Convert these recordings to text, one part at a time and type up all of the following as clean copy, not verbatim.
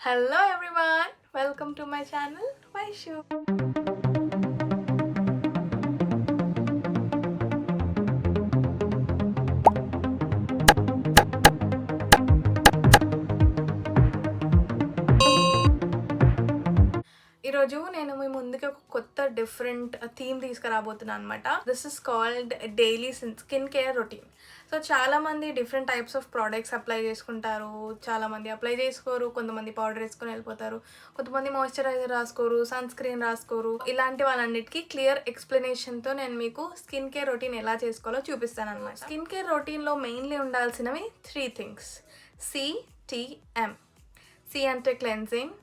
Hello everyone, welcome to my channel WHYSHU. ఈరోజు నేను మీ ముందుకి ఒక కొత్త డిఫరెంట్ థీమ్ తీసుకురాబోతున్నాను అనమాట. This is called daily skin care routine. So చాలామంది different types of products apply చేసుకుంటారు, చాలామంది అప్లై చేసుకోరు, కొంతమంది పౌడర్ వేసుకొని వెళ్ళిపోతారు, కొంతమంది మాయిశ్చరైజర్ రాసుకోరు, సన్ స్క్రీన్ రాసుకోరు. ఇలాంటి వాళ్ళన్నిటికీ క్లియర్ ఎక్స్ప్లెనేషన్తో నేను మీకు స్కిన్ కేర్ రొటీన్ ఎలా చేసుకోవాలో చూపిస్తాను అనమాట. స్కిన్ కేర్ రొటీన్లో మెయిన్లీ ఉండాల్సినవి 3 థింగ్స్: CTM. C అంటే క్లెన్జింగ్,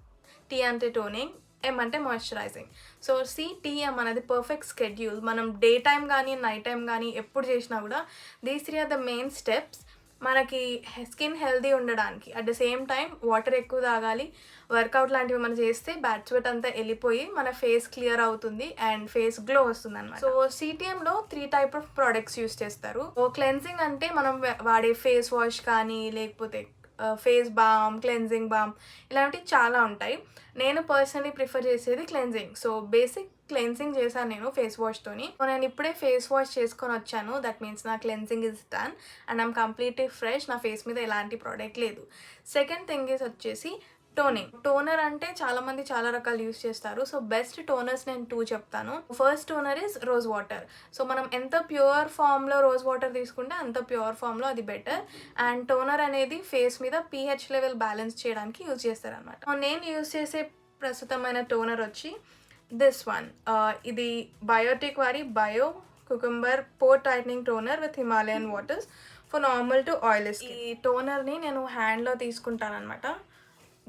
T అంటే టోనింగ్, M అంటే మాయిశ్చరైజింగ్. సో CTM అనేది పర్ఫెక్ట్ స్కెడ్యూల్. మనం డే టైం కానీ నైట్ టైం కానీ ఎప్పుడు చేసినా కూడా these 3 are the main steps మనకి స్కిన్ హెల్దీ ఉండడానికి. At the same time water ఎక్కువ తాగాలి, వర్కౌట్ లాంటివి మనం చేస్తే బ్యాడ్ స్వెట్ అంతా వెళ్ళిపోయి మన ఫేస్ క్లియర్ అవుతుంది అండ్ ఫేస్ గ్లో వస్తుంది అనమాట. సో CTMలో 3 టైప్ ఆఫ్ ప్రోడక్ట్స్ యూస్ చేస్తారు. సో క్లెన్జింగ్ అంటే మనం వాడే ఫేస్ వాష్ కానీ లేకపోతే ఫేస్ బామ్, క్లెన్జింగ్ బామ్ ఇలాంటివి చాలా ఉంటాయి. నేను పర్సనలీ ప్రిఫర్ చేసేది క్లెన్జింగ్. సో బేసిక్ క్లెన్జింగ్ చేశాను నేను ఫేస్ వాష్తోని. నేను ఇప్పుడే ఫేస్ వాష్ చేసుకొని వచ్చాను. దట్ మీన్స్ నా cleansing is done and I'm completely fresh. నా ఫేస్ మీద ఎలాంటి ప్రోడక్ట్ లేదు. సెకండ్ థింగ్ ఈజ్ వచ్చేసి టోనింగ్. టోనర్ అంటే చాలామంది చాలా రకాలు యూస్ చేస్తారు. సో బెస్ట్ టోనర్స్ నేను 2 చెప్తాను. First toner is rose water. So మనం ఎంత ప్యూర్ ఫామ్లో రోజ్ వాటర్ తీసుకుంటే అంత ప్యూర్ ఫామ్లో అది బెటర్. అండ్ టోనర్ అనేది ఫేస్ మీద pH లెవెల్ బ్యాలెన్స్ చేయడానికి యూజ్ చేస్తారనమాట. నేను యూజ్ చేసే ప్రస్తుతమైన టోనర్ వచ్చి దిస్ వన్. ఇది బయోటిక్ వారి bio cucumber pore tightening toner with Himalayan waters for normal to oil skin. ఈ టోనర్ని నేను హ్యాండ్లో తీసుకుంటాను అనమాట.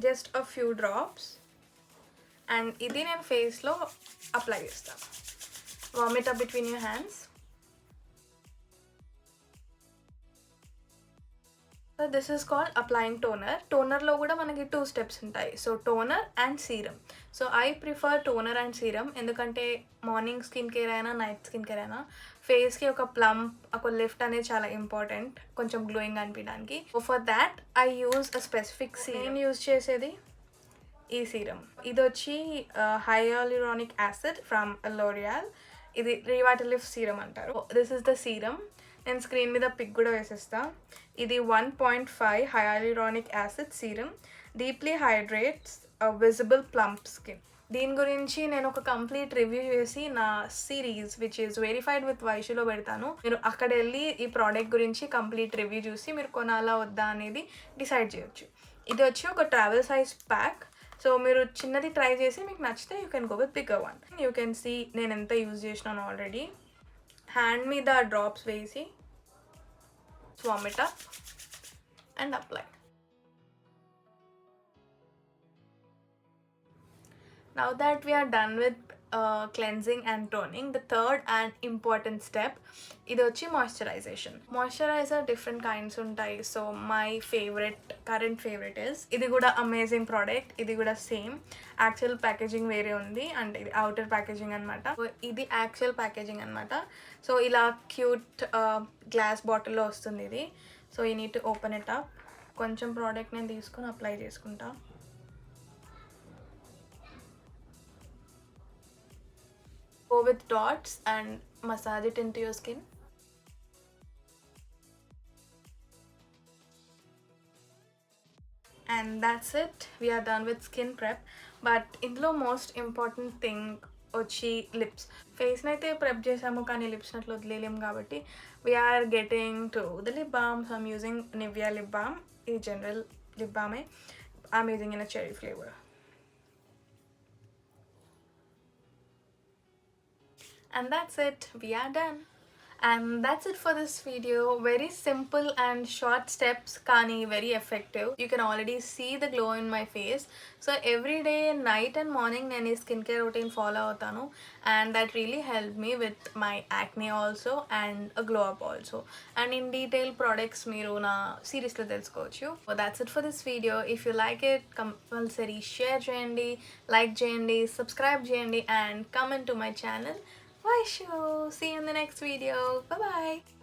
Just a few drops and ఇది నేను ఫేస్లో అప్లై చేస్తాను. Warm it up between your hands. So this is called applying toner. టోనర్లో కూడా మనకి 2 స్టెప్స్ ఉంటాయి. So toner and serum. So I prefer toner and serum ఎందుకంటే మార్నింగ్ స్కిన్ కేర్ అయినా నైట్ స్కిన్ కేర్ అయినా ఫేస్కి ఒక ప్లంప్, ఒక లిఫ్ట్ అనేది చాలా ఇంపార్టెంట్ కొంచెం గ్లోయింగ్ అనిపించడానికి. For that I use a specific serum. నేను యూజ్ చేసేది ఈ సీరం. ఇది వచ్చి హైయాలురానిక్ యాసిడ్ ఫ్రమ్ లోరియల్. ఇది రివాటిలిఫ్ సీరం అంటారు. This is the serum. నేను స్క్రీన్ మీద పిక్ కూడా వేసేస్తా. ఇది 1.5 hyaluronic acid serum. Deeply hydrates visible plump skin. దీని గురించి నేను ఒక కంప్లీట్ రివ్యూ చేసి నా series which is verified with వైషులో పెడతాను. మీరు అక్కడ వెళ్ళి ఈ ప్రోడక్ట్ గురించి కంప్లీట్ రివ్యూ చూసి మీరు కొనాలా వద్దా అనేది డిసైడ్ చేయొచ్చు. ఇది వచ్చి ఒక ట్రావెల్ సైజ్ ప్యాక్. సో మీరు చిన్నది ట్రై చేసి మీకు నచ్చితే you can go with bigger one. You can see నేను ఎంత యూజ్ చేసినాను ఆల్రెడీ. హ్యాండ్ మీద డ్రాప్స్ వేసి warm it up and apply. Now that we are done with cleansing and toning, the third and important step ఇది వచ్చి moisturisation. Moisturiser different kinds ఉంటాయి. So my current favourite is ఇది కూడా amazing product. ఇది కూడా same. Actual packaging వేరే ఉంది అంటే ఇది అవుటర్ ప్యాకేజింగ్ అనమాట. ఇది యాక్చువల్ ప్యాకేజింగ్ అనమాట. సో ఇలా క్యూట్ గ్లాస్ బాటిల్లో వస్తుంది ఇది. So you need to open it up. కొంచెం ప్రోడక్ట్ నేను తీసుకొని అప్లై చేసుకుంటా. Go with dots and massage it into your skin. And that's it. We are done with skin prep. But ఇందులో most important thing వచ్చి lips. ఫేస్ని అయితే prep చేసాము కానీ లిప్స్ని అట్లా వదిలేలేము కాబట్టి we're getting to the lip balm. So I'm using Nivea lip balm. ఈ జనరల్ లిప్ బామే. I'm using in a cherry flavour. And that's it. We are done. And that's it for this video. Very simple and short steps kani very effective. You can already see the glow in my face. So every day night and morning nenu skincare routine follow avutanu and that really helped me with my acne also and a glow up also. And in detail products meeru na series lo telusukochu. So that's it for this video. If you like it, compulsory share cheyandi, like cheyandi, subscribe cheyandi and come into my channel WHYSHU. See you in the next video. Bye bye.